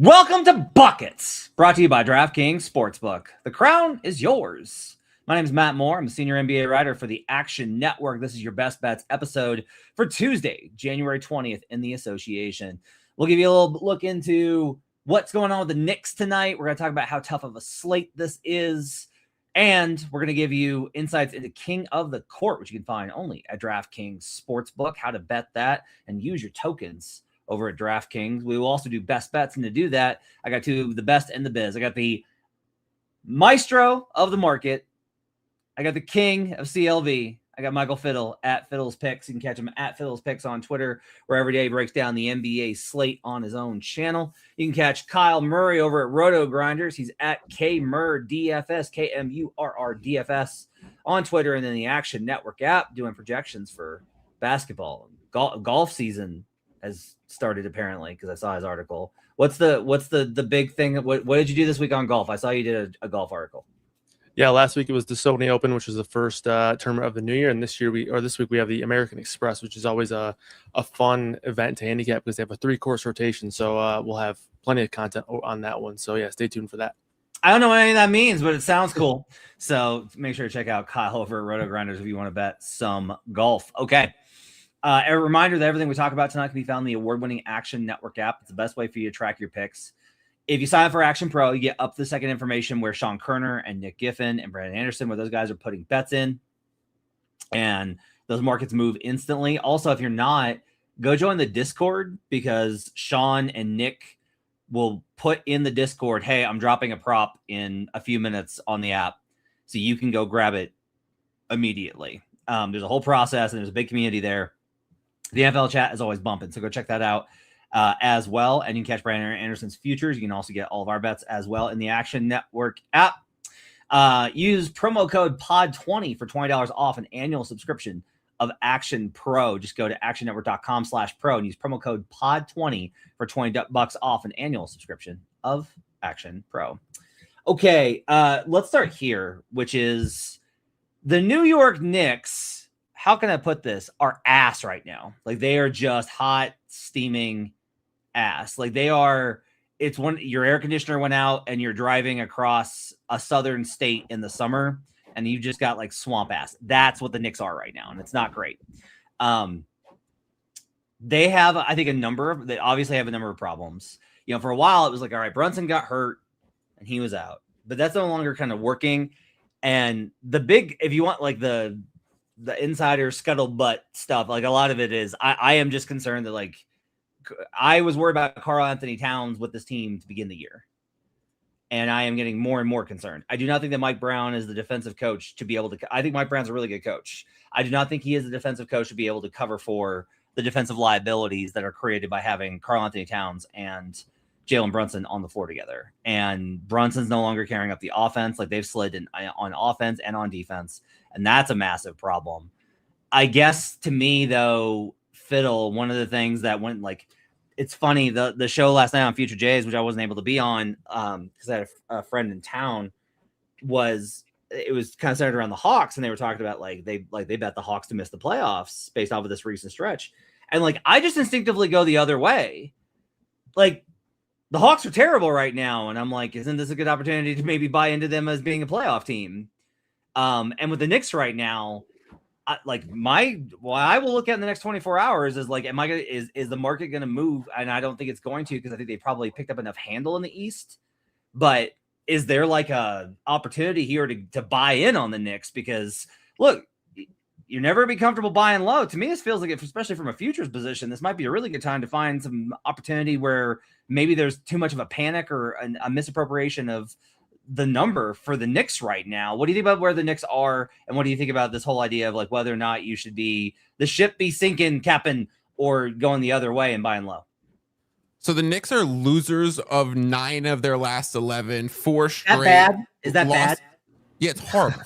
Welcome to Buckets, brought to you by DraftKings Sportsbook. The crown is yours. My name is Matt Moore. I'm a senior NBA writer for the Action Network. This is your Best Bets episode for Tuesday, January 20th in the association. We'll give you a little look into what's going on with the Knicks tonight. We're going to talk about how tough of a slate this is. And we're going to give you insights into King of the Court, which you can find only at DraftKings Sportsbook, how to bet that and use your tokens over at DraftKings. We will also do best bets, and to do that, I got two of the best in the biz. I got the maestro of the market. I got the king of CLV. I got Michael Fiddle at Fiddle's Picks. You can catch him at Fiddle's Picks on Twitter, where every day he breaks down the NBA slate on his own channel. You can catch Kyle Murray over at Roto Grinders. He's at KMurrDFS, KMURRDFS on Twitter, and then the Action Network app doing projections for basketball. Golf season has started apparently, because I saw his article. What's the big thing? What did you do this week on golf? I saw you did a golf article. Yeah, last week it was the Sony Open, which was the first tournament of the new year, and this week we have the American Express, which is always a fun event to handicap because they have a 3-course rotation. So we'll have plenty of content on that one. So yeah, stay tuned for that. I don't know what any of that means, but it sounds cool. So make sure to check out Kyle over at Roto Grinders if you want to bet some golf. Okay. A reminder that everything we talk about tonight can be found in the award-winning Action Network app. It's the best way for you to track your picks. If you sign up for Action Pro, you get up to the second information where Sean Kerner and Nick Giffen and Brandon Anderson, where those guys are putting bets in. And those markets move instantly. Also, if you're not, go join the Discord, because Sean and Nick will put in the Discord, hey, I'm dropping a prop in a few minutes on the app. So you can go grab it immediately. There's a whole process, and there's a big community there. The NFL chat is always bumping, so go check that out as well. And you can catch Brandon Anderson's futures. You can also get all of our bets as well in the Action Network app. Use promo code POD20 for $20 off an annual subscription of Action Pro. Just go to actionnetwork.com/pro and use promo code POD20 for $20 off an annual subscription of Action Pro. Okay, let's start here, which is the New York Knicks. How can I put this? Are ass right now. Like, they are just hot, steaming ass. Like, they are, it's when your air conditioner went out and you're driving across a southern state in the summer and you just got like swamp ass. That's what the Knicks are right now. And it's not great. They have, I think, they obviously have a number of problems. You know, for a while it was like, all right, Brunson got hurt and he was out, but that's no longer kind of working. And the big, if you want like the insider scuttlebutt stuff, like a lot of it is, I am just concerned that, like, I was worried about Karl Anthony Towns with this team to begin the year, and I am getting more and more concerned. I do not think that Mike Brown is the defensive coach to be able to, I think Mike Brown's a really good coach. I do not think he is the defensive coach to be able to cover for the defensive liabilities that are created by having Karl Anthony Towns and Jalen Brunson on the floor together. And Brunson's no longer carrying up the offense. Like, they've slid on offense and on defense. And that's a massive problem. I guess to me, though, Fiddle, one of the things that went, like, it's funny, the show last night on Future Jays, which I wasn't able to be on because I had a friend in town, it was kind of centered around the Hawks, and they were talking about they bet the Hawks to miss the playoffs based off of this recent stretch. And like, I just instinctively go the other way. Like, the Hawks are terrible right now, and I'm like, isn't this a good opportunity to maybe buy into them as being a playoff team? And with the Knicks right now, I will look at in the next 24 hours is like, is the market going to move? And I don't think it's going to, because I think they probably picked up enough handle in the East. But is there like a opportunity here to buy in on the Knicks? Because look, you're never be comfortable buying low. To me, this feels like, especially from a futures position, this might be a really good time to find some opportunity where maybe there's too much of a panic or a misappropriation of the number for the Knicks right now. What do you think about where the Knicks are, and what do you think about this whole idea of like whether or not you should be the ship be sinking, capping, or going the other way and buying low? So the Knicks are losers of 9 of their last 11, 4 straight. That bad? Is that bad? Yeah, it's horrible.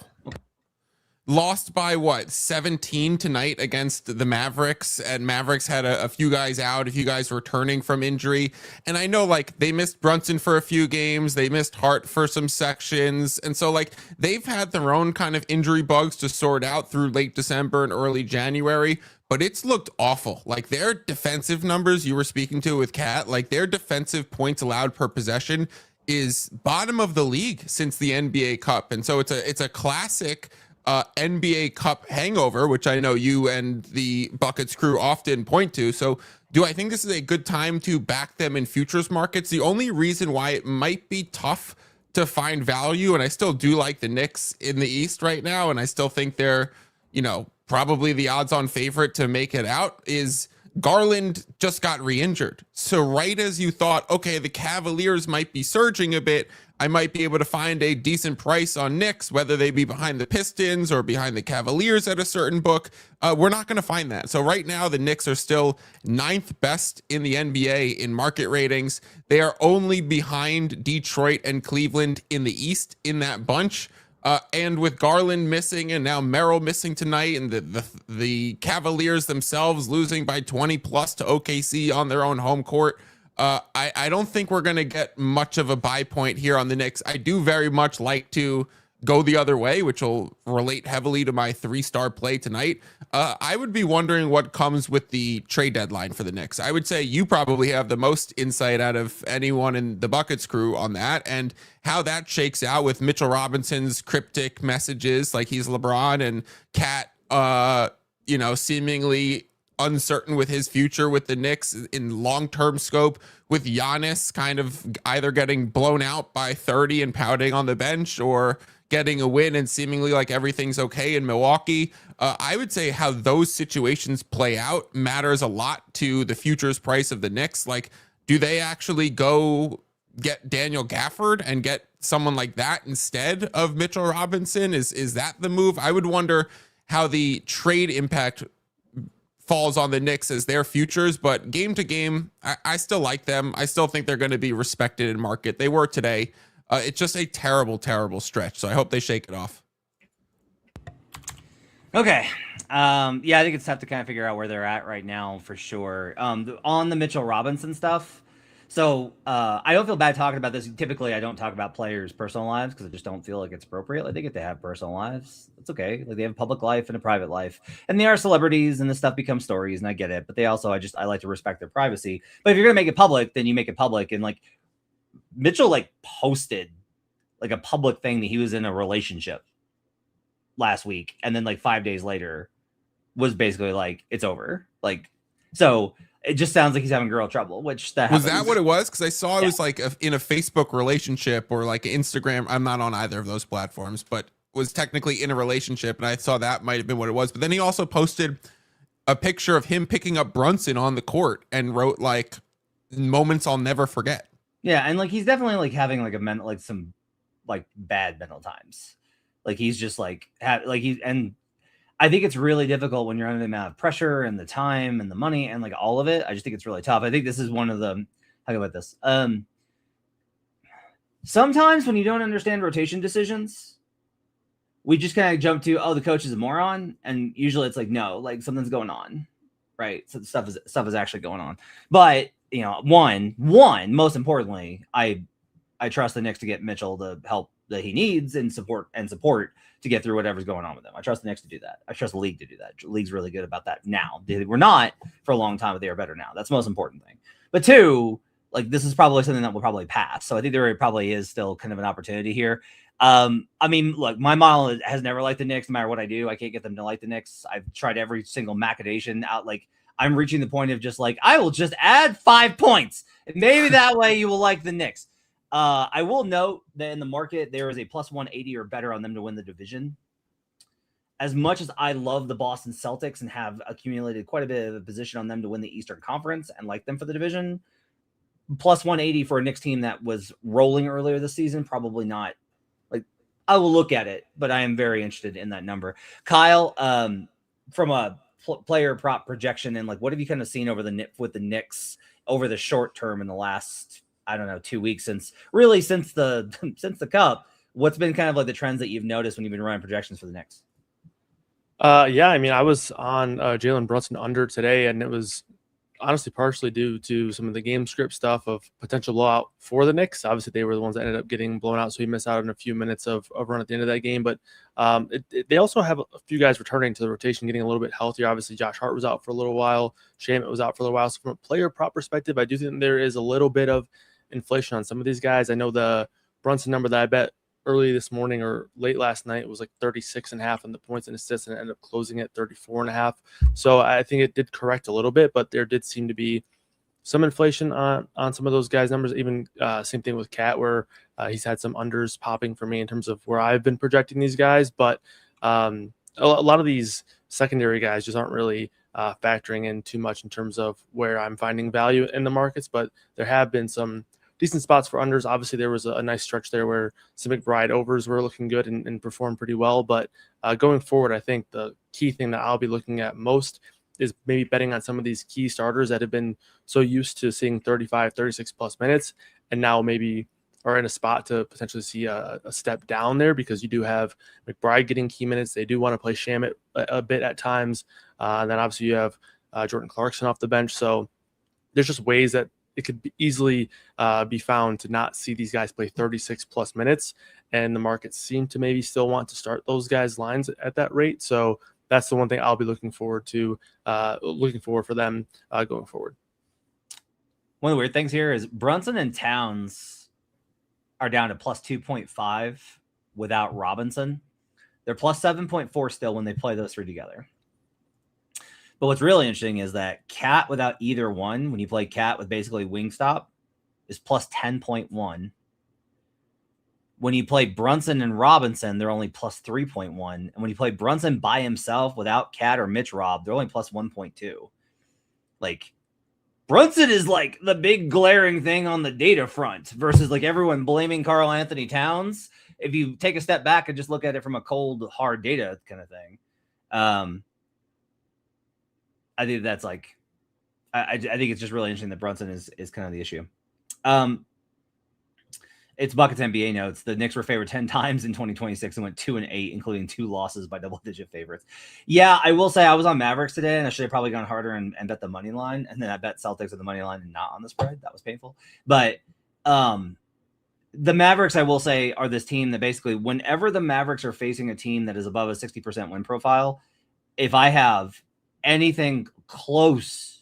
Lost by what, 17 tonight against the Mavericks, and Mavericks had a few guys out, a few guys returning from injury. And I know, like, they missed Brunson for a few games, they missed Hart for some sections, and so like they've had their own kind of injury bugs to sort out through late December and early January. but it's looked awful. Like their defensive numbers you were speaking to with Kat, like their defensive points allowed per possession is bottom of the league since the NBA Cup. And so it's a classic NBA Cup hangover, which I know you and the Buckets crew often point to. So do I think this is a good time to back them in futures markets? The only reason why it might be tough to find value, and I still do like the Knicks in the East right now, and I still think they're, probably the odds-on favorite to make it out, is Garland just got re-injured. So right as you thought, okay, the Cavaliers might be surging a bit, I might be able to find a decent price on Knicks, whether they be behind the Pistons or behind the Cavaliers at a certain book. We're not going to find that. So right now, the Knicks are still 9th best in the NBA in market ratings. They are only behind Detroit and Cleveland in the East in that bunch. And with Garland missing and now Merrill missing tonight, and the Cavaliers themselves losing by 20 plus to OKC on their own home court, I don't think we're going to get much of a buy point here on the Knicks. I do very much like to go the other way, which will relate heavily to my 3-star play tonight. I would be wondering what comes with the trade deadline for the Knicks. I would say you probably have the most insight out of anyone in the Buckets crew on that, and how that shakes out with Mitchell Robinson's cryptic messages like he's LeBron, and Cat, seemingly uncertain with his future with the Knicks in long-term scope, with Giannis kind of either getting blown out by 30 and pouting on the bench, or getting a win and seemingly like everything's okay in Milwaukee. I would say how those situations play out matters a lot to the futures price of the Knicks. Like, do they actually go get Daniel Gafford and get someone like that instead of Mitchell Robinson? Is that the move? I would wonder how the trade impact falls on the Knicks as their futures, but game to game, I still like them. I still think they're going to be respected in market. They were today. It's just a terrible, terrible stretch. So I hope they shake it off. Okay. I think it's tough to kind of figure out where they're at right now for sure. On the Mitchell Robinson stuff. So I don't feel bad talking about this. Typically, I don't talk about players' personal lives because I just don't feel like it's appropriate. Like, they get to have personal lives. It's okay. Like, they have a public life and a private life, and they are celebrities, and this stuff becomes stories, and I get it. But they also, I like to respect their privacy. But if you're gonna make it public, then you make it public. And like, Mitchell posted like a public thing that he was in a relationship last week, and then like 5 days later was basically like, it's over. Like, so it just sounds like he's having girl trouble, which that was that what it was? Because I saw it was like in a Facebook relationship or like Instagram. I'm not on either of those platforms, but was technically in a relationship, and I saw that might have been what it was. But then he also posted a picture of him picking up Brunson on the court and wrote like, moments I'll never forget. Yeah, and like, he's definitely like having like some like bad mental times. Like, he's just like and I think it's really difficult when you're under the amount of pressure and the time and the money and like all of it. I just think it's really tough. I think this is one of the, how about this? Sometimes when you don't understand rotation decisions, we just kind of jump to, oh, the coach is a moron. And usually it's like, no, like something's going on. Right. So the stuff is actually going on. But one, most importantly, I trust the Knicks to get Mitchell the help that he needs and support to get through whatever's going on with them. I trust the Knicks to do that. I trust the league to do that. The league's really good about that now. They were not for a long time, but they are better now. That's the most important thing. But two, like, this is probably something that will probably pass. So I think there probably is still kind of an opportunity here. I mean, look, my model has never liked the Knicks. No matter what I do, I can't get them to like the Knicks. I've tried every single machination out. Like, I'm reaching the point of just like, I will just add 5 points. And maybe that way you will like the Knicks. I will note that in the market, there is a plus 180 or better on them to win the division. As much as I love the Boston Celtics and have accumulated quite a bit of a position on them to win the Eastern Conference and like them for the division, plus 180 for a Knicks team that was rolling earlier this season, probably not. Like, I will look at it, but I am very interested in that number. Kyle, from a player prop projection, and like, what have you kind of seen over with the Knicks over the short term in the last, I don't know, 2 weeks since the Cup? What's been kind of like the trends that you've noticed when you've been running projections for the Knicks? I mean, I was on Jalen Brunson under today, and it was honestly partially due to some of the game script stuff of potential blowout for the Knicks. Obviously, they were the ones that ended up getting blown out, so he missed out on a few minutes of run at the end of that game. But they also have a few guys returning to the rotation, getting a little bit healthier. Obviously, Josh Hart was out for a little while. Shamet was out for a little while. So from a player prop perspective, I do think there is a little bit of inflation on some of these guys. I know the Brunson number that I bet early this morning or late last night was like 36.5 on the points and assists, and it ended up closing at 34.5. So I think it did correct a little bit, but there did seem to be some inflation on some of those guys' numbers. Even same thing with Cat, where he's had some unders popping for me in terms of where I've been projecting these guys. But a lot of these secondary guys just aren't really factoring in too much in terms of where I'm finding value in the markets. But there have been some decent spots for unders. Obviously, there was a nice stretch there where some McBride overs were looking good and performed pretty well. But going forward, I think the key thing that I'll be looking at most is maybe betting on some of these key starters that have been so used to seeing 35, 36 plus minutes, and now maybe are in a spot to potentially see a step down there, because you do have McBride getting key minutes. They do want to play Shamet a bit at times. And then obviously you have Jordan Clarkson off the bench. So there's just ways that it could easily be found to not see these guys play 36 plus minutes, and the markets seem to maybe still want to start those guys' lines at that rate. So that's the one thing I'll be looking forward for them going forward. One of the weird things here is Brunson and Towns are down to plus 2.5 without Robinson. They're plus 7.4 still when they play those three together. But what's really interesting is that Cat without either one, when you play Cat with basically Wingstop, is plus 10.1. When you play Brunson and Robinson, they're only plus 3.1. And when you play Brunson by himself without Cat or Mitch Rob, they're only plus 1.2. Like, Brunson is like the big glaring thing on the data front versus like everyone blaming Karl Anthony Towns. If you take a step back and just look at it from a cold, hard data kind of thing, I think that's like, I think it's just really interesting that Brunson is kind of the issue. It's Buckets NBA notes. The Knicks were favored 10 times in 2026 and went 2-8, including 2 losses by double-digit favorites. Yeah, I will say I was on Mavericks today, and I should have probably gone harder and bet the money line. And then I bet Celtics at the money line and not on the spread. That was painful. But the Mavericks, I will say, are this team that basically whenever the Mavericks are facing a team that is above a 60% win profile, if I have anything close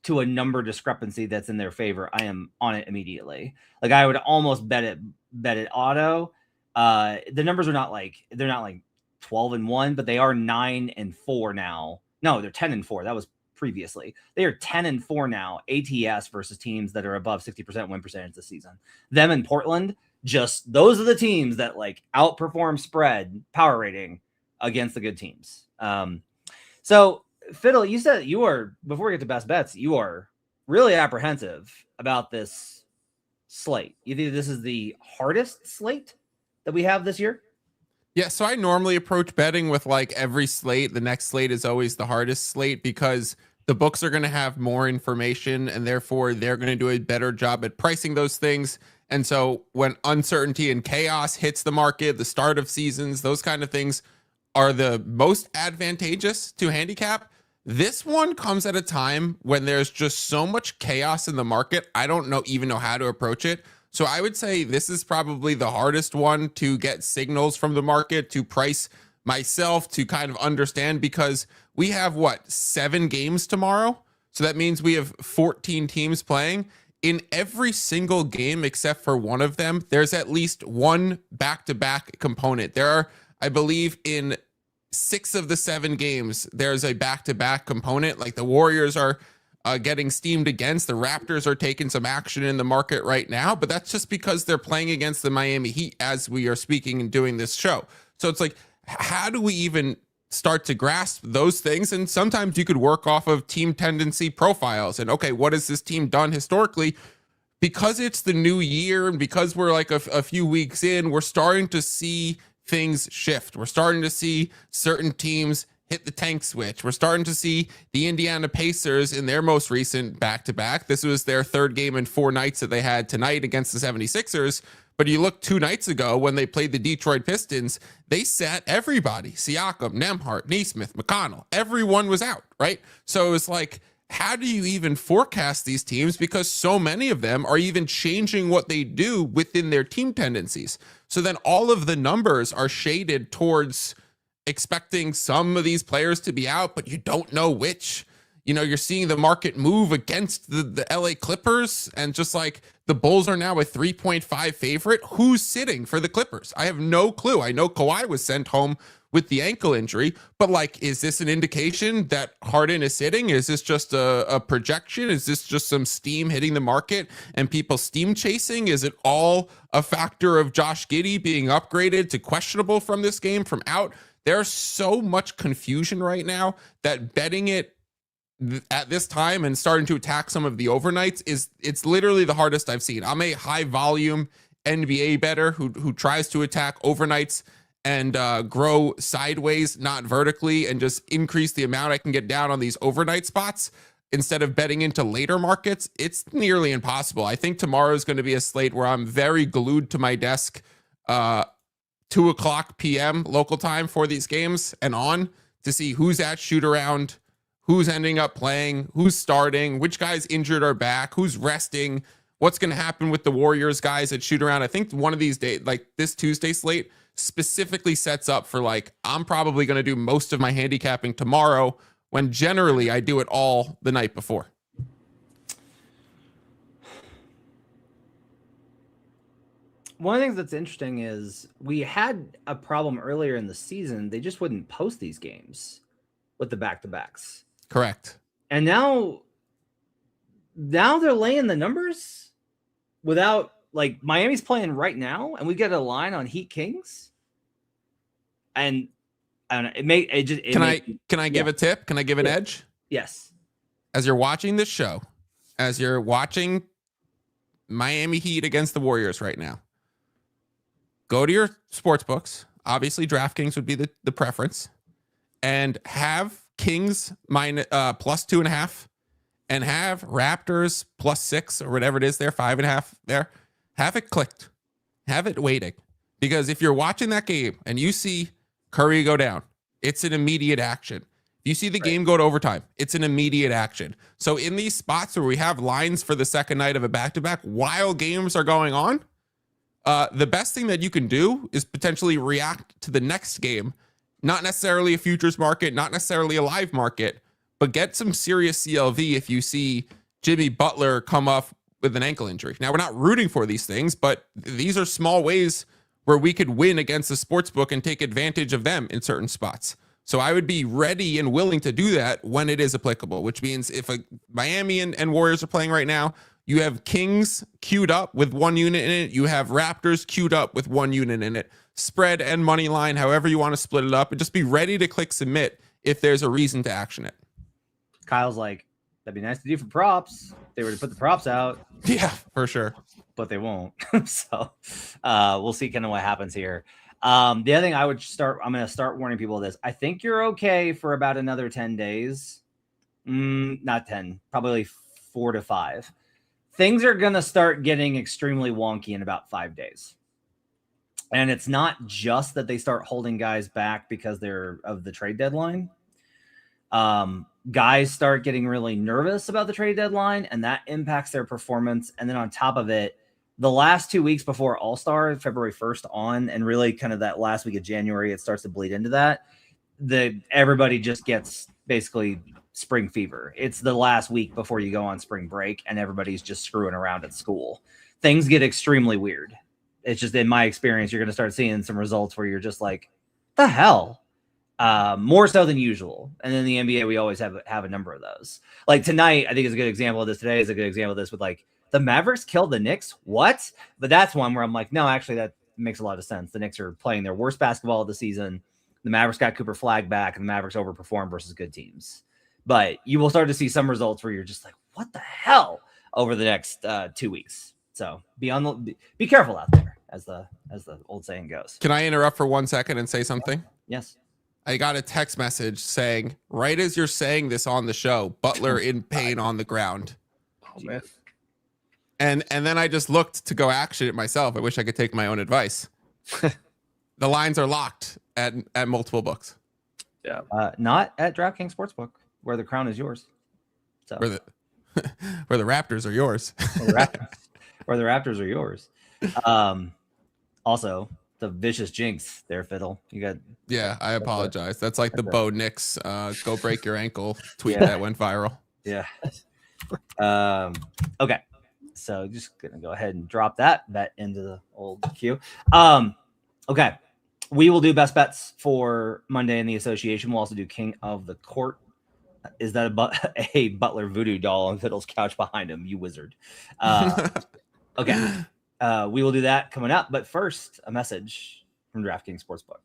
to a number discrepancy that's in their favor, I am on it immediately. Like I would almost bet it auto. The numbers are not like, they're not like 12-1, but they are 9-4 now. No, they're 10-4. That was previously. They are 10-4 now, ATS versus teams that are above 60% win percentage this season. Them in Portland, just those are the teams that like outperform spread power rating against the good teams. So Fiddle, you said you are, before we get to best bets, you are really apprehensive about this slate. You think this is the hardest slate that we have this year? Yeah, so I normally approach betting with like every slate. The next slate is always the hardest slate because the books are going to have more information and therefore they're going to do a better job at pricing those things. And so when uncertainty and chaos hits the market, the start of seasons, those kind of things are the most advantageous to handicap. This one comes at a time when there's just so much chaos in the market. I don't even know how to approach it. So I would say this is probably the hardest one to get signals from the market, to price myself, to kind of understand, because we have 7 games tomorrow. So that means we have 14 teams playing. In every single game, except for one of them, there's at least one back-to-back component. There are, I believe, in 6 of the 7 games, there's a back-to-back component. Like the Warriors are getting steamed against. The Raptors are taking some action in the market right now, but that's just because they're playing against the Miami Heat as we are speaking and doing this show. So it's like, how do we even start to grasp those things? And sometimes you could work off of team tendency profiles and, okay, what has this team done historically? Because it's the new year and because we're like a few weeks in, we're starting to see things shift. We're starting to see certain teams hit the tank switch. We're starting to see the Indiana Pacers in their most recent back-to-back. This was their 3rd game in 4 nights that they had tonight against the 76ers. But you look 2 nights ago when they played the Detroit Pistons, they sat everybody. Siakam, Nembhard, Nesmith, McConnell. Everyone was out, right? So it was like, how do you even forecast these teams? Because so many of them are even changing what they do within their team tendencies. So then all of the numbers are shaded towards expecting some of these players to be out, but you don't know which. You know, you're seeing the market move against the LA Clippers, and just like the Bulls are now a 3.5 favorite. Who's sitting for the Clippers? I have no clue. I know Kawhi was sent home with the ankle injury, but like, is this an indication that Harden is sitting? Is this just a projection? Is this just some steam hitting the market and people steam chasing? Is it all a factor of Josh Giddey being upgraded to questionable from this game, from out? There's so much confusion right now that betting it at this time and starting to attack some of the overnights it's literally the hardest I've seen. I'm a high volume NBA bettor who tries to attack overnights and grow sideways, not vertically, and just increase the amount I can get down on these overnight spots instead of betting into later markets. It's nearly impossible. I think tomorrow is going to be a slate where I'm very glued to my desk 2:00 p.m. local time for these games and on to see who's at shoot around, who's ending up playing, who's starting, which guys injured or back, who's resting, what's going to happen with the Warriors guys at shoot around. I think one of these days, like this Tuesday slate, specifically sets up for like, I'm probably going to do most of my handicapping tomorrow, when generally I do it all the night before. One of the things that's interesting is we had a problem earlier in the season. They just wouldn't post these games with the back-to-backs. Correct. And now they're laying the numbers without, like, Miami's playing right now, and we get a line on Heat Kings. And I don't know. Can I give a tip? Can I give an edge? Yes. As you're watching this show, as you're watching Miami Heat against the Warriors right now, go to your sports books. Obviously, DraftKings would be the preference, and have Kings plus 2.5, and have Raptors plus 6 or whatever it is there, 5.5 there. Have it clicked. Have it waiting. Because if you're watching that game and you see Curry go down, it's an immediate action. If you see the game go to overtime, it's an immediate action. So in these spots where we have lines for the second night of a back-to-back while games are going on, the best thing that you can do is potentially react to the next game. Not necessarily a futures market, not necessarily a live market, but get some serious CLV if you see Jimmy Butler come off with an ankle injury. Now, we're not rooting for these things, but these are small ways where we could win against the sports book and take advantage of them in certain spots. So I would be ready and willing to do that when it is applicable, which means if a Miami and Warriors are playing right now, you have Kings queued up with 1 unit in it. You have Raptors queued up with 1 unit in it. Spread and money line, however you want to split it up, and just be ready to click submit if there's a reason to action it. Kyle's like, that'd be nice to do for props. If they were to put the props out. Yeah, for sure. But they won't. So we'll see kind of what happens here. The other thing I'm going to start warning people of this. I think you're okay for about another 10 days. Not 10, probably 4 to 5. Things are going to start getting extremely wonky in about 5 days. And it's not just that they start holding guys back because they're of the trade deadline. Guys start getting really nervous about the trade deadline, and that impacts their performance. And then on top of it, the last 2 weeks before All-Star, February 1st on, and really kind of that last week of January, it starts to bleed into that. Everybody just gets basically spring fever. It's the last week before you go on spring break, and everybody's just screwing around at school. Things get extremely weird. It's just, in my experience, you're going to start seeing some results where you're just like, the hell? More so than usual. And in the NBA, we always have a number of those. Like tonight, I think is a good example of this. Today is a good example of this with like, the Mavericks killed the Knicks. What? But that's one where I'm like, no, actually, that makes a lot of sense. The Knicks are playing their worst basketball of the season. The Mavericks got Cooper Flag back, and the Mavericks overperformed versus good teams. But you will start to see some results where you're just like, what the hell, over the next 2 weeks. So be careful out there, as the old saying goes. Can I interrupt for 1 second and say something? Yes. I got a text message saying, right as you're saying this on the show, Butler in pain on the ground. Oh, man. And then I just looked to go action it myself. I wish I could take my own advice. The lines are locked at multiple books. Yeah. Not at DraftKings Sportsbook, where the crown is yours. So Where the Raptors are yours. where the Raptors are yours. Also, the vicious jinx there, Fiddle. You got. Yeah, I apologize. That's like the Bo Nix go break your ankle tweet that went viral. Yeah. Okay. So just gonna go ahead and drop that bet into the old queue. Okay. We will do best bets for Monday in the association. We'll also do King of the Court. Is that a Butler voodoo doll on Fiddle's couch behind him? You wizard. Okay. We will do that coming up. But first, a message from DraftKings Sportsbook.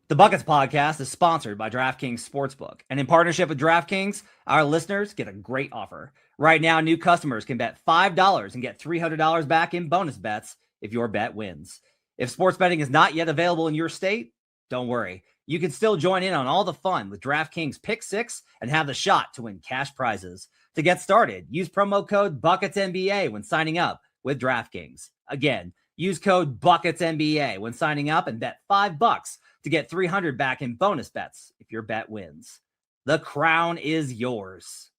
The Buckets podcast is sponsored by DraftKings Sportsbook. And in partnership with DraftKings, our listeners get a great offer. Right now, new customers can bet $5 and get $300 back in bonus bets if your bet wins. If sports betting is not yet available in your state, don't worry. You can still join in on all the fun with DraftKings Pick 6 and have the shot to win cash prizes. To get started, use promo code BucketsNBA when signing up with DraftKings. Again, use code BucketsNBA when signing up and bet $5 to get $300 back in bonus bets if your bet wins. The crown is yours.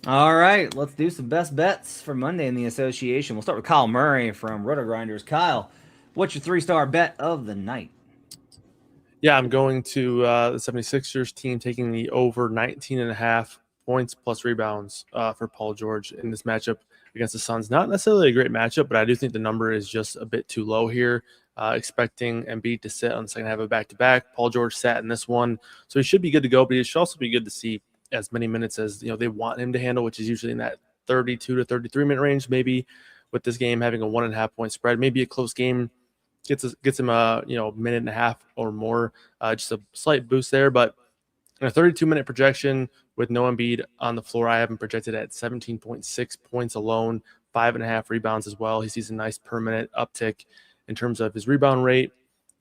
All right, let's do some best bets for Monday in the association. We'll start with Kyle Murray from Roto Grinders. Kyle, what's your 3-star bet of the night? Yeah, I'm going to the 76ers team taking the over 19.5 points plus rebounds for Paul George in this matchup against the Suns. Not necessarily a great matchup, but I do think the number is just a bit too low here. Expecting Embiid to sit on the second half of back-to-back. Paul George sat in this one, so he should be good to go, but it should also be good to see as many minutes as they want him to handle, which is usually in that 32 to 33 minute range. Maybe with this game having a 1.5 point spread, maybe a close game gets him a minute and a half or more, just a slight boost there. But in a 32-minute projection with no Embiid on the floor, I have him projected at 17.6 points alone, 5.5 rebounds as well. He sees a nice per minute uptick in terms of his rebound rate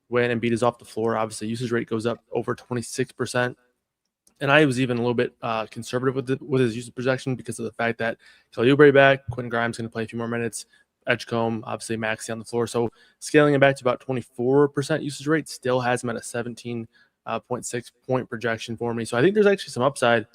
when Embiid is off the floor. Obviously, usage rate goes up over 26%. And I was even a little bit conservative with his usage projection because of the fact that Kelly Oubre back, Quentin Grimes going to play a few more minutes, Edgecombe, obviously Maxey on the floor. So scaling it back to about 24% usage rate still has him at a 17.6 point projection for me. So I think there's actually some upside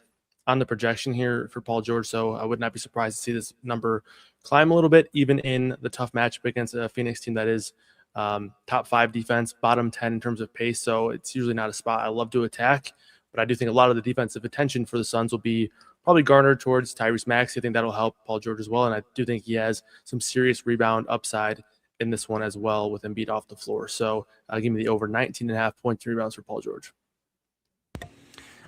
on the projection here for Paul George. So I would not be surprised to see this number climb a little bit, even in the tough matchup against a Phoenix team that is top 5 defense, bottom 10 in terms of pace. So it's usually not a spot I love to attack. But I do think a lot of the defensive attention for the Suns will be probably garnered towards Tyrese Maxey. I think that'll help Paul George as well. And I do think he has some serious rebound upside in this one as well with Embiid off the floor. So give me the over 19.5 points rebounds for Paul George.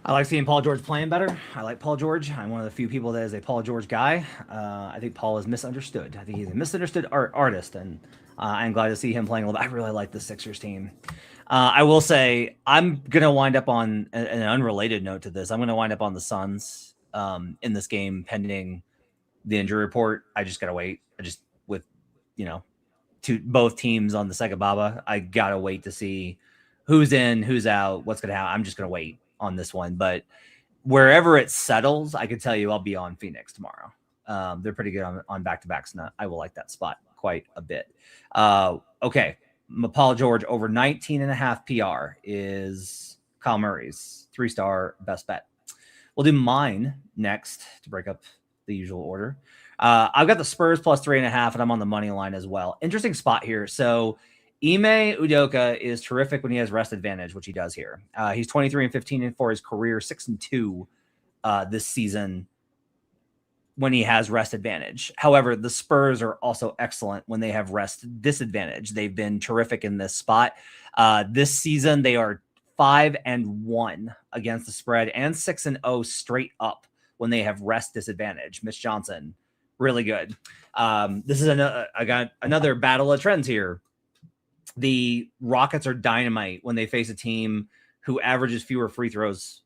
I like seeing Paul George playing better. I like Paul George. I'm one of the few people that is a Paul George guy. I think Paul is misunderstood. I think he's a misunderstood artist, and I'm glad to see him playing a little bit. I really like the Sixers team. I will say I'm going to wind up on an unrelated note to this. I'm going to wind up on the Suns in this game pending the injury report. I just got to wait. With both teams on the second Baba, I got to wait to see who's in, who's out, what's going to happen. I'm just going to wait on this one. But wherever it settles, I can tell you I'll be on Phoenix tomorrow. They're pretty good on back-to-backs. I will like that spot quite a bit. Okay. Paul George over 19.5 PR is Kyle Murray's 3-star best bet. We'll do mine next to break up the usual order. I've got the Spurs plus 3.5, and I'm on the money line as well. Interesting spot here. So Ime Udoka is terrific when he has rest advantage, which he does here. He's 23-15 for his career, 6-2 this season when he has rest advantage. However, the Spurs are also excellent when they have rest disadvantage. They've been terrific in this spot. This season, they are 5-1 against the spread and 6-0 straight up when they have rest disadvantage. Mitch Johnson, really good. This is I got another battle of trends here. The Rockets are dynamite when they face a team who averages fewer free throws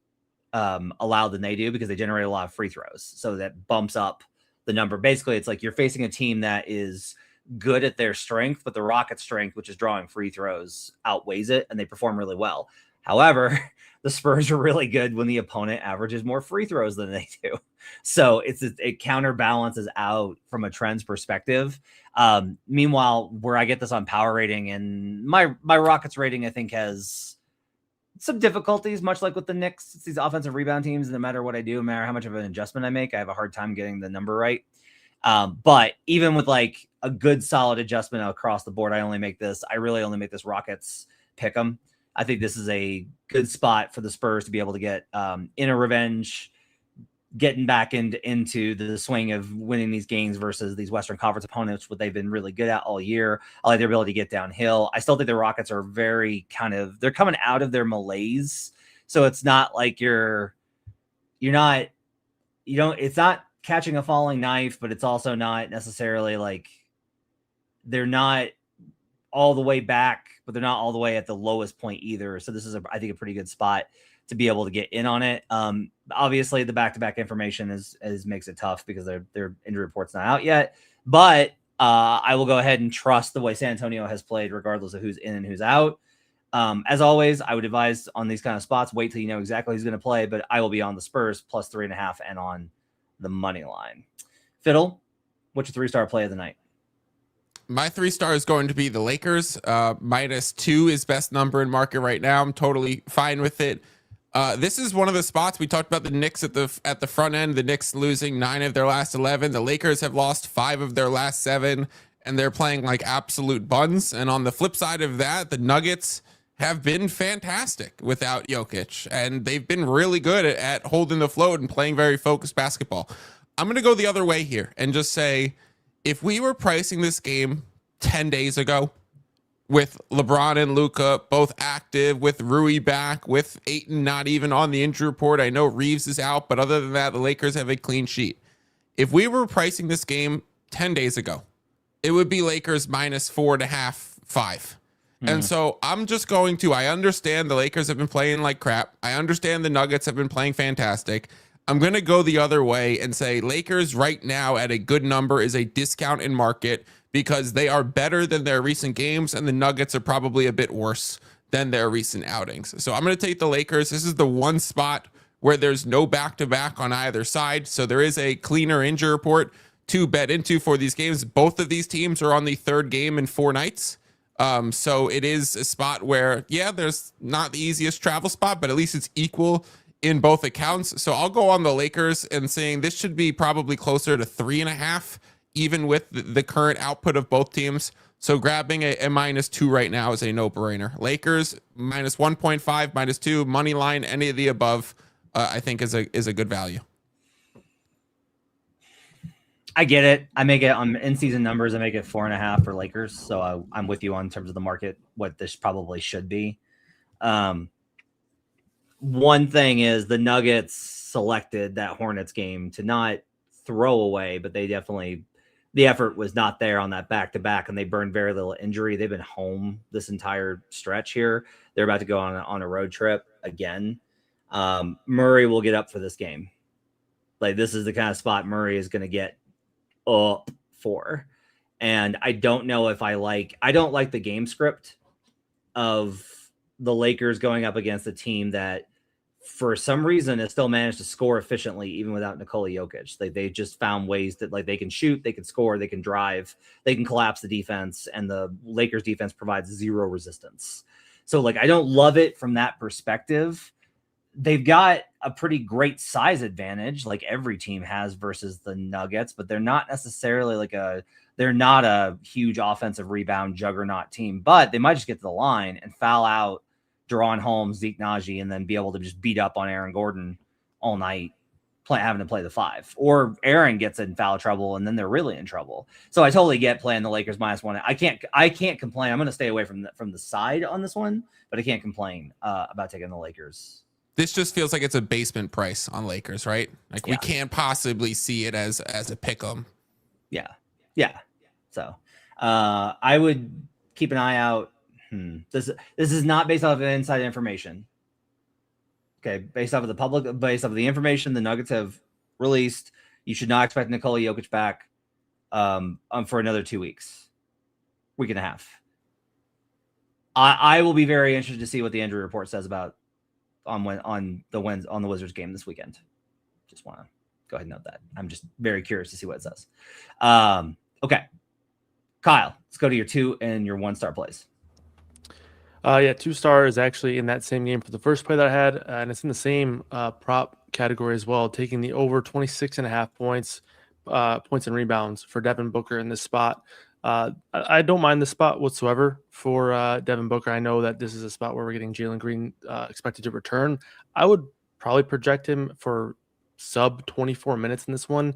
allowed than they do because they generate a lot of free throws. So that bumps up the number. Basically, it's like you're facing a team that is good at their strength, but the Rockets' strength, which is drawing free throws, outweighs it, and they perform really well. However, the Spurs are really good when the opponent averages more free throws than they do. So it counterbalances out from a trends perspective. Meanwhile, where I get this on power rating, and my Rockets rating, I think, has some difficulties, much like with the Knicks. It's these offensive rebound teams. No matter what I do, no matter how much of an adjustment I make, I have a hard time getting the number right. But even with like a good solid adjustment across the board, I really only make this Rockets pick 'em. I think this is a good spot for the Spurs to be able to get in a revenge, getting back into the swing of winning these games versus these Western Conference opponents, what they've been really good at all year. I like their ability to get downhill. I still think the Rockets are very they're coming out of their malaise. So it's not like it's not catching a falling knife, but it's also not necessarily like they're not all the way back, but they're not all the way at the lowest point either. So this is I think a pretty good spot to be able to get in on it. Obviously the back-to-back information is makes it tough because their injury report's not out yet, but I will go ahead and trust the way San Antonio has played regardless of who's in and who's out. As always, I would advise on these kind of spots, wait till you know exactly who's going to play, but I will be on the Spurs plus 3.5 and on the money line. Fiddle, what's your 3-star play of the night? My 3-star is going to be the Lakers. -2 is best number in market right now. I'm totally fine with it. This is one of the spots we talked about the Knicks at the front end. The Knicks losing 9 of their last 11. The Lakers have lost 5 of their last 7, and they're playing like absolute buns. And on the flip side of that, the Nuggets have been fantastic without Jokic, and they've been really good at holding the float and playing very focused basketball. I'm going to go the other way here and just say, if we were pricing this game 10 days ago with LeBron and Luka both active, with Rui back, with Ayton not even on the injury report, I know Reeves is out, but other than that, the Lakers have a clean sheet. If we were pricing this game 10 days ago, it would be Lakers -4.5, 5. And so I'm just going to, I understand the Lakers have been playing like crap. I understand the Nuggets have been playing fantastic. I'm going to go the other way and say Lakers right now at a good number is a discount in market because they are better than their recent games, and the Nuggets are probably a bit worse than their recent outings. So I'm going to take the Lakers. This is the one spot where there's no back-to-back on either side. So there is a cleaner injury report to bet into for these games. Both of these teams are on the 3rd game in 4 nights. So it is a spot where, yeah, there's not the easiest travel spot, but at least it's equal in both accounts. So I'll go on the Lakers and saying this should be probably closer to 3.5, even with the current output of both teams. So grabbing a -2 right now is a no-brainer. Lakers -1.5, -2, money line, any of the above, I think is a good value. I get it. I make it on in-season numbers. I make it 4.5 for Lakers. So I'm with you on terms of the market, what this probably should be. One thing is the Nuggets selected that Hornets game to not throw away, but the effort was not there on that back-to-back, and they burned very little injury. They've been home this entire stretch here. They're about to go on a road trip again. Murray will get up for this game. Like, this is the kind of spot Murray is going to get up for. And I don't know if I don't like the game script of the Lakers going up against a team that for some reason has still managed to score efficiently even without Nikola Jokic. They just found ways that they can shoot, they can score, they can drive, they can collapse the defense, and the Lakers defense provides 0 resistance. So I don't love it from that perspective. They've got a pretty great size advantage, like every team has versus the Nuggets, but they're not necessarily they're not a huge offensive rebound juggernaut team, but they might just get to the line and foul out Deron Holmes, Zeke Naji, and then be able to just beat up on Aaron Gordon all night, having to play the 5. Or Aaron gets in foul trouble, and then they're really in trouble. So I totally get playing the Lakers -1. I can't complain. I'm going to stay away from the side on this one, but I can't complain about taking the Lakers. This just feels like it's a basement price on Lakers, right? We can't possibly see it as a pick 'em. Yeah. So I would keep an eye out. This is not based off of inside information. Okay, based off of the information the Nuggets have released, you should not expect Nikola Jokic back for another 2 weeks, week and a half. I will be very interested to see what the injury report says about on the Wizards game this weekend. Just want to go ahead and note that. I'm just very curious to see what it says. Okay, Kyle, let's go to your 2 and your 1-star plays. 2-star is actually in that same game for the first play that I had, and it's in the same prop category as well, taking the over 26.5 points and rebounds for Devin Booker in this spot. I don't mind this spot whatsoever for Devin Booker. I know that this is a spot where we're getting Jalen Green expected to return. I would probably project him for sub 24 minutes in this one,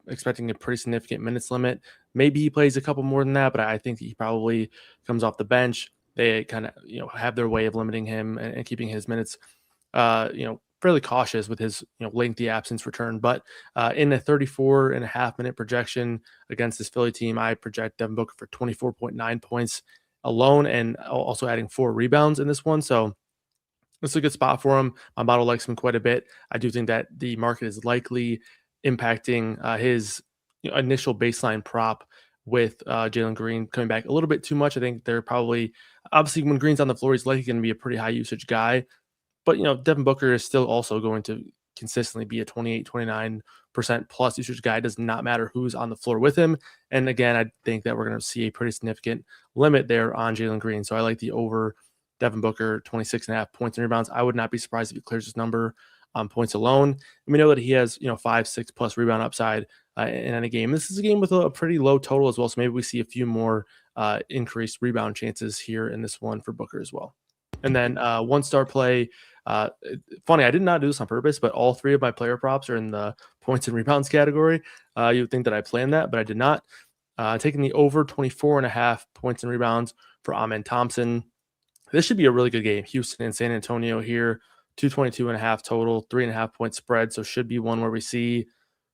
expecting a pretty significant minutes limit. Maybe he plays a couple more than that, but I think he probably comes off the bench. They kind of have their way of limiting him and keeping his minutes fairly cautious with his lengthy absence return. But in a 34.5 minute projection against this Philly team, I project Devin Booker for 24.9 points alone, and also adding 4 rebounds in this one. So it's a good spot for him. My model likes him quite a bit. I do think that the market is likely impacting his initial baseline prop with Jalen Green coming back a little bit too much. I think they're probably, obviously when Green's on the floor, he's likely going to be a pretty high usage guy. But, Devin Booker is still also going to consistently be a 28, 29% plus usage guy. It does not matter who's on the floor with him. And again, I think that we're going to see a pretty significant limit there on Jalen Green. So I like the over Devin Booker, 26.5 points and rebounds. I would not be surprised if he clears this number on points alone. And we know that he has, 5-6 plus rebound upside in any game. This is a game with a pretty low total as well. So maybe we see a few more increased rebound chances here in this one for Booker as well. And then 1-star play. Funny, I did not do this on purpose, but all 3 of my player props are in the points and rebounds category. You would think that I planned that, but I did not. Taking the over 24.5 points and rebounds for Amen Thompson. This should be a really good game. Houston and San Antonio here, 222.5 total, 3.5 point spread. So should be one where we see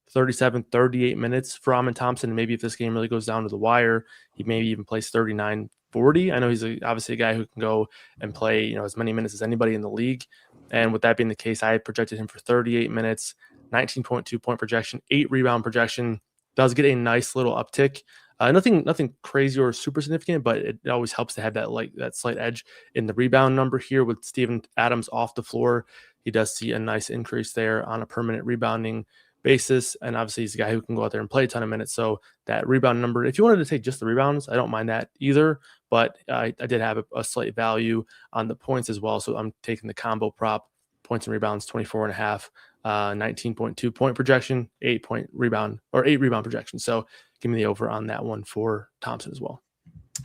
37, 38 minutes for Amen Thompson. And maybe if this game really goes down to the wire, he maybe even plays 39, 40. I know he's obviously a guy who can go and play, as many minutes as anybody in the league. And with that being the case, I projected him for 38 minutes, 19.2 point projection, 8 rebound projection. Does get a nice little uptick. Nothing crazy or super significant, but it always helps to have that slight edge in the rebound number here with Steven Adams off the floor. He does see a nice increase there on a permanent rebounding basis. And obviously he's a guy who can go out there and play a ton of minutes. So that rebound number, if you wanted to take just the rebounds, I don't mind that either. But I did have a slight value on the points as well. So I'm taking the combo prop, points and rebounds, 24.5, 19.2 point projection, 8 rebound projection. So give me the over on that one for Thompson as well.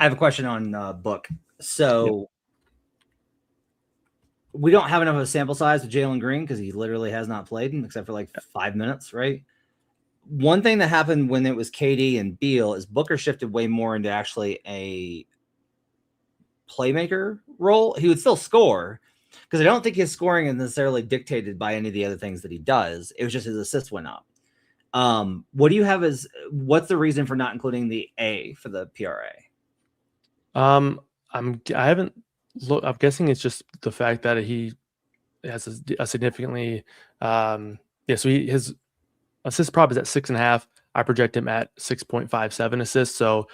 I have a question on Book. So we don't have enough of a sample size with Jalen Green because he literally has not played except for 5 minutes, right? One thing that happened when it was KD and Beal is Booker shifted way more into actually a playmaker role. He would still score because I don't think his scoring is necessarily dictated by any of the other things that he does. It was just his assists went up. What do you have what's the reason for not including the A for the PRA? I haven't looked. I'm guessing it's just the fact that he has a significantly, so his assist prop is at 6.5. I project him at 6.57 assists. So,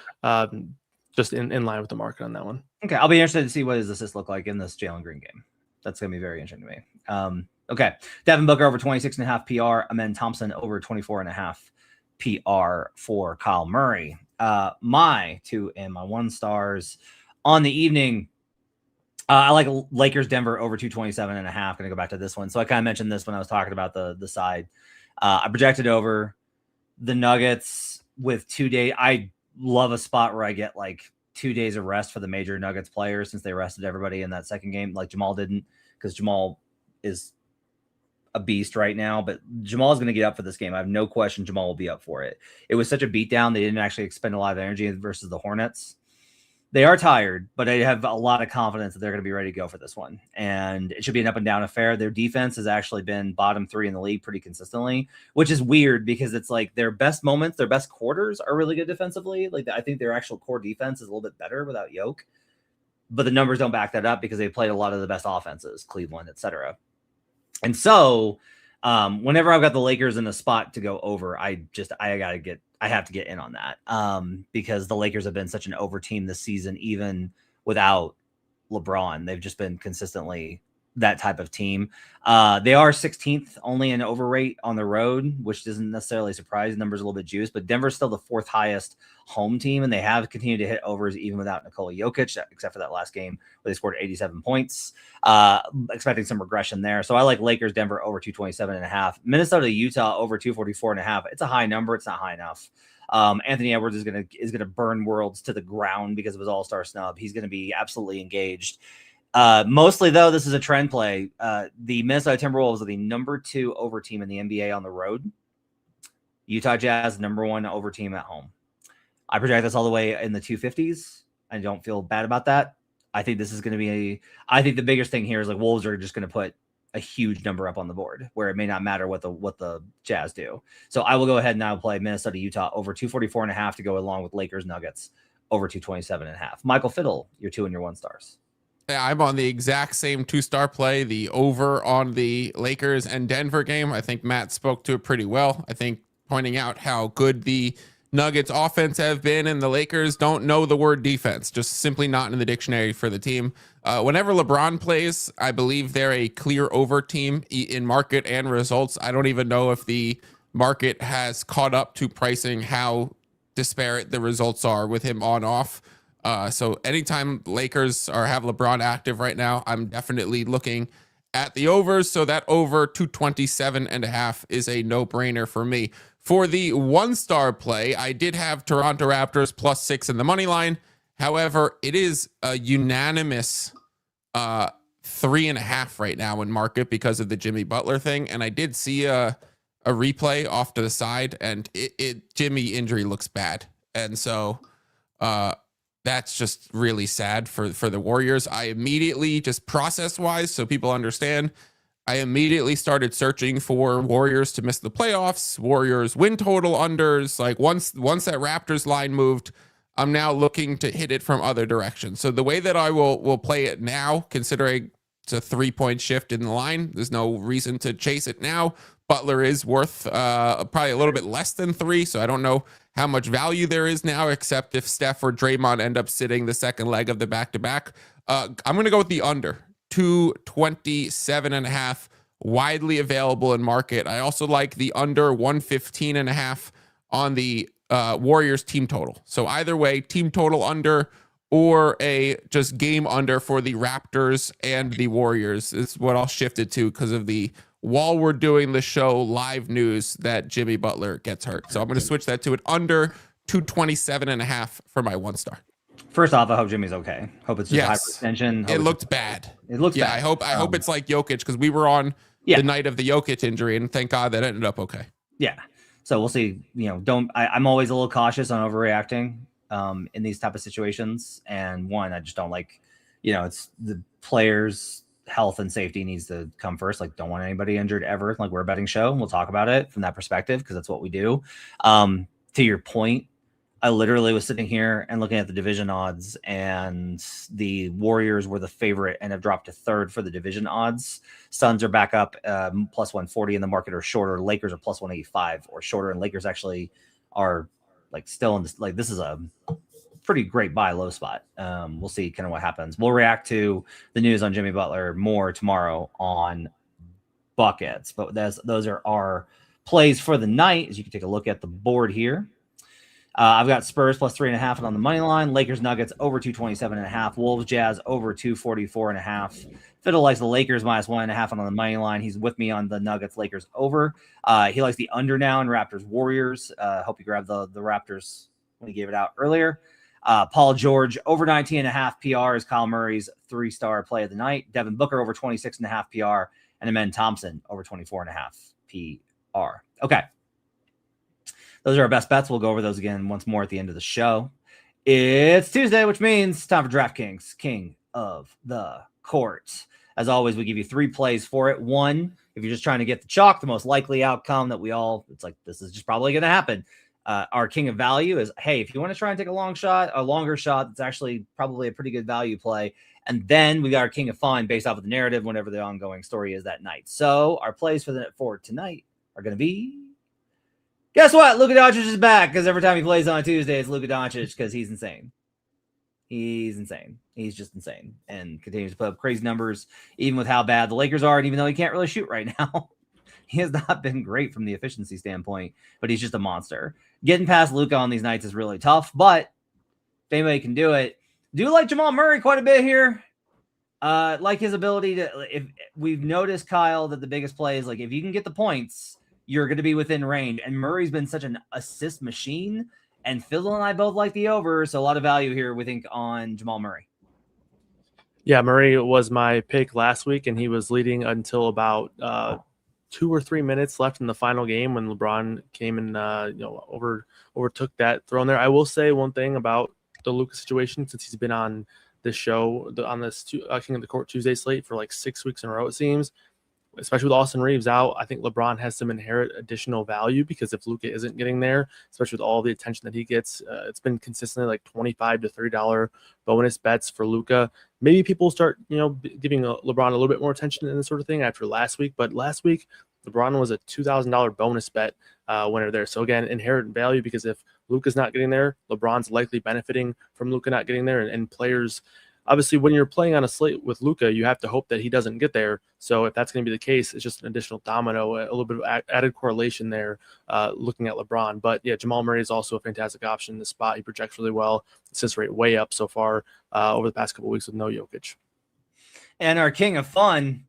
just in line with the market on that one. Okay. I'll be interested to see what his assists look like in this Jalen Green game. That's going to be very interesting to me. Okay. Devin Booker over 26.5 PR. Amen Thompson over 24.5 PR for Kyle Murray. My 2 and my 1 stars on the evening. I like Lakers Denver over 227.5. Going to go back to this one. So I kind of mentioned this when I was talking about the side. I projected over the Nuggets with 2 days. I love a spot where I get 2 days of rest for the major Nuggets players since they rested everybody in that second game. Like Jamal didn't, because Jamal is a beast right now, but Jamal is going to get up for this game. I have no question Jamal will be up for it. It was such a beatdown. They didn't actually expend a lot of energy versus the Hornets. They are tired, but I have a lot of confidence that they're going to be ready to go for this one. And it should be an up and down affair. Their defense has actually been bottom 3 in the league pretty consistently, which is weird because it's their best moments, their best quarters are really good defensively. I think their actual core defense is a little bit better without Yoke, but the numbers don't back that up because they played a lot of the best offenses, Cleveland, etc. And so whenever I've got the Lakers in a spot to go over, I have to get in on that because the Lakers have been such an over team this season, even without LeBron. They've just been consistently that type of team. They are 16th only in over rate on the road, which doesn't necessarily surprise. The number's a little bit juiced, but Denver's still the 4th highest home team, and they have continued to hit overs even without Nikola Jokic, except for that last game where they scored 87 points. Expecting some regression there. So I like Lakers, Denver over 227.5. Minnesota, Utah over 244.5. It's a high number. It's not high enough. Anthony Edwards is gonna burn worlds to the ground because of his all-star snub. He's gonna be absolutely engaged. Mostly though, this is a trend play. The Minnesota Timberwolves are the number 2 over team in the NBA on the road. Utah Jazz number 1 over team at home. I project this all the way in the 250s. I don't feel bad about that. I think this is going to be I think the biggest thing here is like Wolves are just going to put a huge number up on the board where it may not matter what the Jazz do. So I will go ahead and now play Minnesota Utah over 244.5 to go along with Lakers Nuggets over 227.5. Michael Fiddle, your 2 and your 1 stars. I'm on the exact same 2-star play, the over on the Lakers and Denver game. I think Matt spoke to it pretty well. I think pointing out how good the Nuggets offense have been and the Lakers don't know the word defense, just simply not in the dictionary for the team. Whenever LeBron plays, I believe they're a clear over team in market and results. I don't even know if the market has caught up to pricing how disparate the results are with him on off. So anytime Lakers have LeBron active right now, I'm definitely looking at the overs. So that over 227.5 is a no-brainer for me. For the 1-star play, I did have Toronto Raptors +6 in the money line. However, it is a unanimous 3.5 right now in market because of the Jimmy Butler thing. And I did see a replay off to the side, and Jimmy injury looks bad. And so that's just really sad for the Warriors. I immediately, just process-wise, so people understand, I immediately started searching for Warriors to miss the playoffs, Warriors win total unders. Like once that Raptors line moved, I'm now looking to hit it from other directions. So the way that I will play it now, considering it's a 3-point shift in the line, there's no reason to chase it now. Butler is worth probably a little bit less than 3, so I don't know how much value there is now, except if Steph or Draymond end up sitting the second leg of the back-to-back. I'm going to go with the under. 227.5, widely available in market. I also like the under 115.5 on the Warriors team total. So either way, team total under or a just game under for the Raptors and the Warriors is what I'll shift it to because of the while we're doing the show live news that Jimmy Butler gets hurt. So I'm going to switch that to an under 227.5 for my 1-star. First off, I hope Jimmy's okay. Hope it's just hyperextension. It looked bad. It looks bad. I hope it's like Jokic because we were on the night of the Jokic injury, and thank God that ended up okay. Yeah. So we'll see. I'm always a little cautious on overreacting in these type of situations. And one, I just don't like, it's the players' health and safety needs to come first. Like, don't want anybody injured ever. Like, we're a betting show, and we'll talk about it from that perspective because that's what we do. To your point, I literally was sitting here and looking at the division odds, and the Warriors were the favorite and have dropped to 3rd for the division odds. Suns are back up +140 in the market or shorter. Lakers are +185 or shorter, and Lakers actually are like still in this. Like, this is a pretty great buy low spot. We'll see kind of what happens. We'll react to the news on Jimmy Butler more tomorrow on Buckets, but those are our plays for the night. As you can take a look at the board here. I've got Spurs +3.5 and on the money line. Lakers Nuggets over 227.5. Wolves Jazz over 244.5. Fiddle likes the Lakers -1.5 and on the money line. He's with me on the Nuggets Lakers over. He likes the under now in Raptors Warriors. Hope you grabbed the Raptors when he gave it out earlier. Paul George over 19.5 PR is Kyle Murray's 3-star play of the night. Devin Booker over 26.5 PR and Amen Thompson over 24.5 PR. Okay. Those are our best bets. We'll go over those again once more at the end of the show. It's Tuesday, which means time for DraftKings, king of the court. As always, we give you 3 plays for it. 1, if you're just trying to get the chalk, the most likely outcome that it's like, this is just probably going to happen. Our king of value is, hey, if you want to try and take a longer shot, that's actually probably a pretty good value play. And then we got our king of fun based off of the narrative, whatever the ongoing story is that night. So our plays for tonight are going to be, guess what? Luka Doncic is back because every time he plays on a Tuesday, it's Luka Doncic because he's insane. He's insane. He's just insane and continues to put up crazy numbers, even with how bad the Lakers are. And even though he can't really shoot right now, he has not been great from the efficiency standpoint, but he's just a monster. Getting past Luka on these nights is really tough, but if anybody can do it, do like Jamal Murray quite a bit here. Like his ability to, if we've noticed, Kyle, that the biggest play is like, if you can get the points, you're going to be within range. And Murray's been such an assist machine, and Fiddle and I both like the over. So a lot of value here, we think, on Jamal Murray. Yeah, Murray was my pick last week, and he was leading until about 2 or 3 minutes left in the final game when LeBron came and overtook that throne there. I will say one thing about the Luka situation, since he's been on this show, on this King of the Court Tuesday slate for like 6 weeks in a row, it seems, especially with Austin Reeves out. I think LeBron has some inherent additional value, because if Luka isn't getting there, especially with all the attention that he gets, it's been consistently like $25 to $30 bonus bets for Luka. Maybe people start, giving LeBron a little bit more attention in this sort of thing after last week. But last week, LeBron was a $2,000 bonus bet winner there. So again, inherent value, because if Luka's not getting there, LeBron's likely benefiting from Luka not getting there. And players, obviously, when you're playing on a slate with Luka, you have to hope that he doesn't get there. So if that's going to be the case, it's just an additional domino, a little bit of added correlation there, looking at LeBron. But yeah, Jamal Murray is also a fantastic option in this spot. He projects really well. Assist rate way up so far over the past couple of weeks with no Jokic. And our king of fun,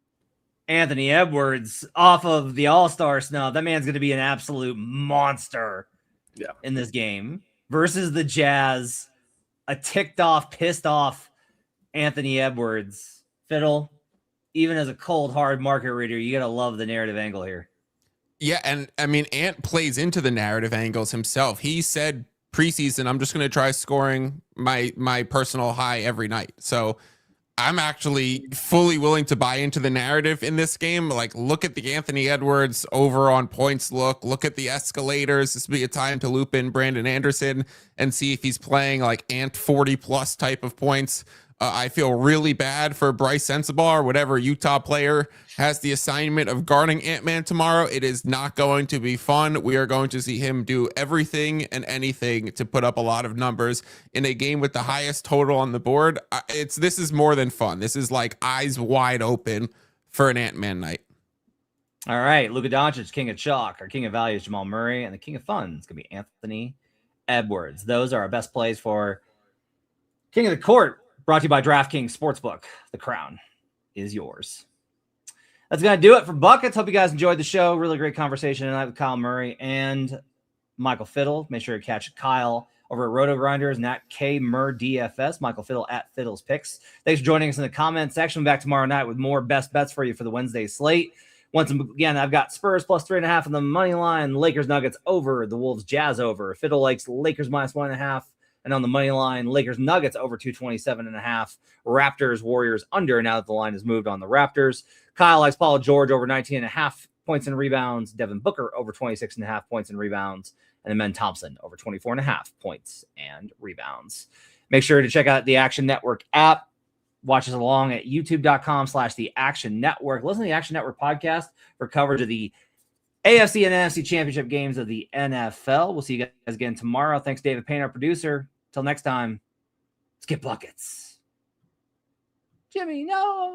Anthony Edwards, off of the All-Star snub. That man's going to be an absolute monster in this game versus the Jazz. A ticked off, pissed off Anthony Edwards. Fiddle, even as a cold, hard market reader, you got to love the narrative angle here. Yeah, and I mean, Ant plays into the narrative angles himself. He said preseason, I'm just going to try scoring my personal high every night. So I'm actually fully willing to buy into the narrative in this game. Like, look at the Anthony Edwards over on points. Look at the escalators. This would be a time to loop in Brandon Anderson and see if he's playing like Ant 40 plus type of points. I feel really bad for Bryce Sensabaugh or whatever Utah player has the assignment of guarding Ant-Man tomorrow. It is not going to be fun. We are going to see him do everything and anything to put up a lot of numbers in a game with the highest total on the board. This is more than fun. This is like eyes wide open for an Ant-Man night. All right, Luka Doncic, king of chalk. Our king of value is Jamal Murray, and the king of fun is going to be Anthony Edwards. Those are our best plays for King of the Court. Brought to you by DraftKings Sportsbook. The crown is yours. That's going to do it for Buckets. Hope you guys enjoyed the show. Really great conversation tonight with Kyle Murray and Michael Fiddle. Make sure to catch Kyle over at Roto Grinders and at KMurDFS. Michael Fiddle at Fiddle's Picks. Thanks for joining us in the comment section. Back tomorrow night with more best bets for you for the Wednesday slate. Once again, I've got Spurs plus 3.5 on the money line. Lakers Nuggets over. The Wolves Jazz over. Fiddle likes Lakers minus 1.5. And on the money line, Lakers Nuggets over 227.5. Raptors Warriors under, now that the line has moved on the Raptors. Kyle likes Paul George over 19.5 points and rebounds. Devin Booker over 26.5 points and rebounds. And then Ben Thompson over 24.5 points and rebounds. Make sure to check out the Action Network app. Watch us along at youtube.com/the Action Network. Listen to the Action Network podcast for coverage of the AFC and NFC championship games of the NFL. We'll see you guys again tomorrow. Thanks, David Payne, our producer. Till next time, let's get buckets. Jimmy, no.